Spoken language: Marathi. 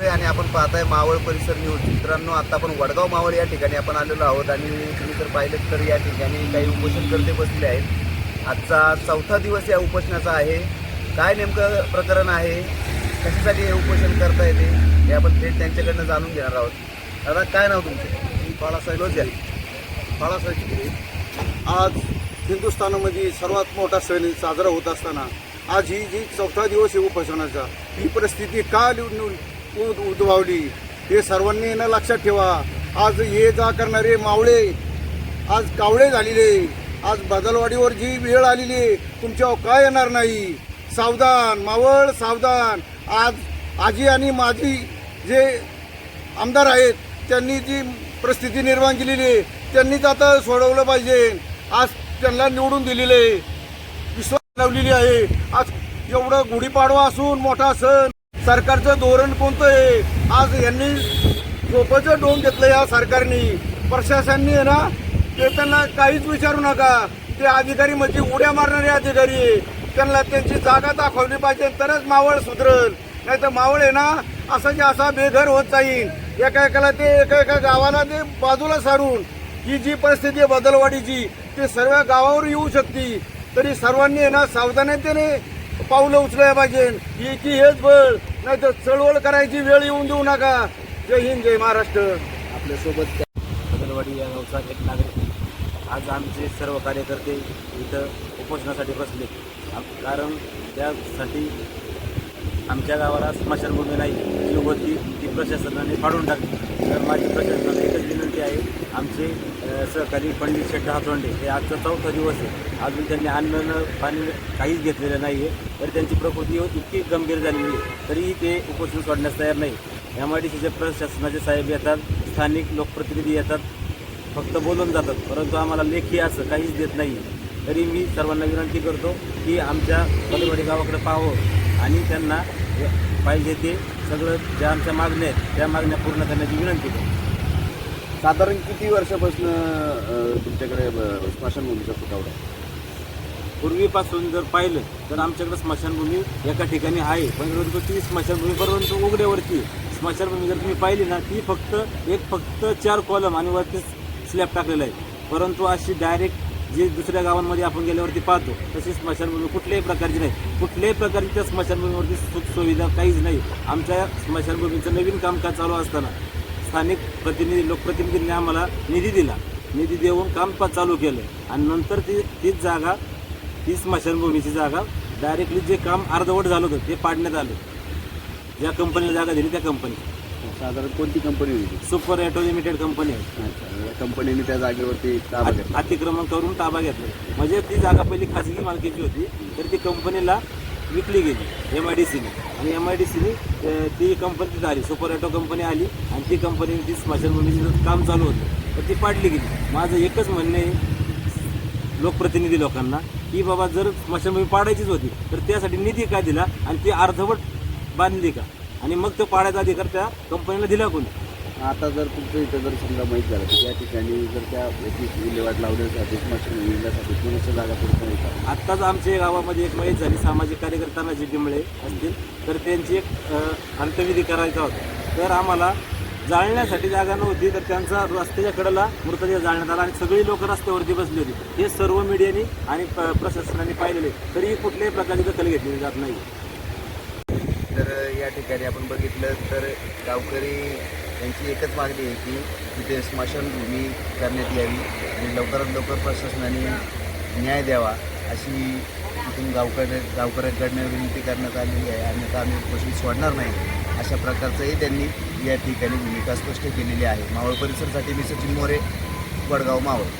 आणि आपण पाहताय मावळ परिसर न्यूज. मित्रांनो, आता आपण वडगाव मावळ या ठिकाणी आपण आलेलो आहोत आणि तुम्ही जर पाहिलं तर या ठिकाणी काही उपोषणकर्ते बसले आहेत. आजचा चौथा दिवस या उपोषणाचा आहे. काय नेमकं प्रकरण आहे, कशासाठी हे उपोषण करता येते हे आपण थेट त्यांच्याकडनं जाणून घेणार आहोत. दादा, काय नाव तुमचं? बाळासाहेब चिखले. आज हिंदुस्थानामध्ये सर्वात मोठा सण साजरा होत असताना आज ही जी चौथा दिवस आहे उपोषणाचा, ही परिस्थिती का उद्भवली हे सर्वांनी न लक्षात ठेवा. आज ये जा करणारे मावळे आज कावळे झालेले. आज बदलवाडीवर जी वेळ आलेली आहे तुमच्यावर काय येणार नाही. सावधान मावळ, सावधान. आज आजी आणि माजी जे आमदार आहेत त्यांनी जी परिस्थिती निर्माण केलेली आहे त्यांनीच आता सोडवलं पाहिजे. आज त्यांना निवडून दिलेले, विश्वास लावलेली आहे. आज एवढं गुढीपाडवा असून मोठा सण, सरकारचं धोरण कोणतं आहे? आज यांनी झोपाचं डोंग घेतलं या सरकारने. प्रशासनाने आहे ना, ते त्यांना काहीच विचारू नका. ते अधिकारी म्हणजे उड्या मारणारे अधिकारी आहे. त्यांना त्यांची जागा दाखवली पाहिजे तरच मावळ सुधरल. नाही तर मावळ आहे ना असाच्या असा बेघर होत जाईल. एका एका गावाला ते बाजूला सारून ही जी परिस्थिती आहे बदलवाडीची ते सर्व गावावर येऊ शकते. तरी सर्वांनी आहे ना सावधानतेने पावलं उचलायला पाहिजे. की हेच बळ, नाही तर चळवळ करायची वेळ येऊन देऊ नका. जय हिंद, जय महाराष्ट्र. आपल्यासोबत बदलवाडी या गावचा एक नागरिक. आज आमचे सर्व कार्यकर्ते इथं उपोषणासाठी बसले, कारण त्यासाठी आमच्या गावाला स्मशानभूमी नाही जी होती ती प्रशासनाने फाडून टाकली. तर माझी प्रशासनाला एकच विनंती आहे, आमचे सहकारी पंडित शेठ हातोंडे हे आजचा चौथा दिवस आहे. अजून त्यांनी अन्न पाणी काहीच घेतलेलं नाही आहे. तर त्यांची प्रकृती इतकी गंभीर झालेली आहे तरीही ते उपोषण सोडण्यास तयार नाही. MIDCचे प्रशासनाचे साहेब येतात, स्थानिक लोकप्रतिनिधी येतात, फक्त बोलून जातात, परंतु आम्हाला लेखी असं काहीच देत नाही. तरी मी सर्वांना विनंती करतो की आमच्या बदलवाडी गावाकडे पाहावं आणि त्यांना पाहिजे ते सगळं ज्या आमच्या मागण्या आहेत त्या मागण्या पूर्ण करण्याची विनंती करतो. साधारण किती वर्षापासून तुमच्याकडे स्मशानभूमीचा तुटवडा? पूर्वीपासून जर पाहिलं तर आमच्याकडे स्मशानभूमी एका ठिकाणी आहे, परंतु ती स्मशानभूमी परंतु उघड्यावरती स्मशानभूमी जर तुम्ही पाहिली ना ती फक्त 4 कॉलम आणि वरती स्लॅब टाकलेला आहे. परंतु अशी डायरेक्ट जे दुसऱ्या गावांमध्ये आपण गेल्यावरती पाहतो तशी स्मशानभूमी कुठल्याही प्रकारची नाही. कुठल्याही प्रकारची त्या स्मशानभूमीवरती सुखसुविधा काहीच नाही. आमच्या स्मशानभूमीचं नवीन कामकाज चालू असताना स्थानिक प्रतिनिधी लोकप्रतिनिधींनी आम्हाला निधी दिला. निधी देऊन काम चालू केलं आणि नंतर तीच जागा, ती स्मशानभूमीची जागा डायरेक्टली जे काम अर्धवट झालं होतं ते पाडण्यात आलं. ज्या कंपनीला जागा दिली त्या कंपनी, साधारण कोणती कंपनी होती? सुपर ॲटो लिमिटेड कंपनी आहे. या कंपनीने त्या जागेवरती ताबा घेतला, अतिक्रमण करून ताबा घेतला. म्हणजे ती जागा पहिली खाजगी मालकीची होती तर ती कंपनीला विकली गेली MIDCने आणि MIDCने ती कंपनी झाली, सुपर ॲटो कंपनी आली आणि ती कंपनीने ती स्मशानभूमीचं काम चालू होतं तर ती पाडली गेली. माझं एकच म्हणणं आहे लोकप्रतिनिधी लोकांना की बाबा जर स्मशानभूमी पाडायचीच होती तर त्यासाठी निधी का दिला आणि ती अर्धवट बांधली का आणि मग तो पाडायचा अधिकार त्या कंपनीला दिला कोणी? आता जर तुमचं इथं जर समजा माहीत झालं तर त्या ठिकाणी जर त्या विल्हेवाट लावण्यासाठी स्मशानभूमीसाठी कोणाच्या जागा पुढे नाही. आत्ताच आमच्या गावामध्ये एक माहीत झाली, सामाजिक कार्यकर्त्यांना जे डिंबळे असतील तर त्यांची एक अंत्यविधी करायचा होता. तर आम्हाला जाळण्यासाठी जागा नव्हती तर त्यांचा रस्त्याच्या कडेला मृतदेह जाळण्यात आला आणि सगळी लोक रस्त्यावरती बसली होती. हे सर्व मीडियाने आणि प्रशासनाने पाहिलेले, तरीही कुठल्याही प्रकारची दखल घेतली जात नाही. तर या ठिकाणी आपण बघितलं तर गावकरी यांची एकच मागणी आहे की तिथे स्मशानभूमी करण्यात यावी आणि लवकरात लवकर प्रशासनाने न्याय द्यावा अशी इथून गावकऱ्यांकडनं विनंती करण्यात आलेली आहे. आणि आम्ही उपोषण सोडणार नाही अशा प्रकारचंही त्यांनी या ठिकाणी भूमिका स्पष्ट केलेली आहे. मावळ परिसरसाठी मी सचिन मोरे, वडगाव मावळ.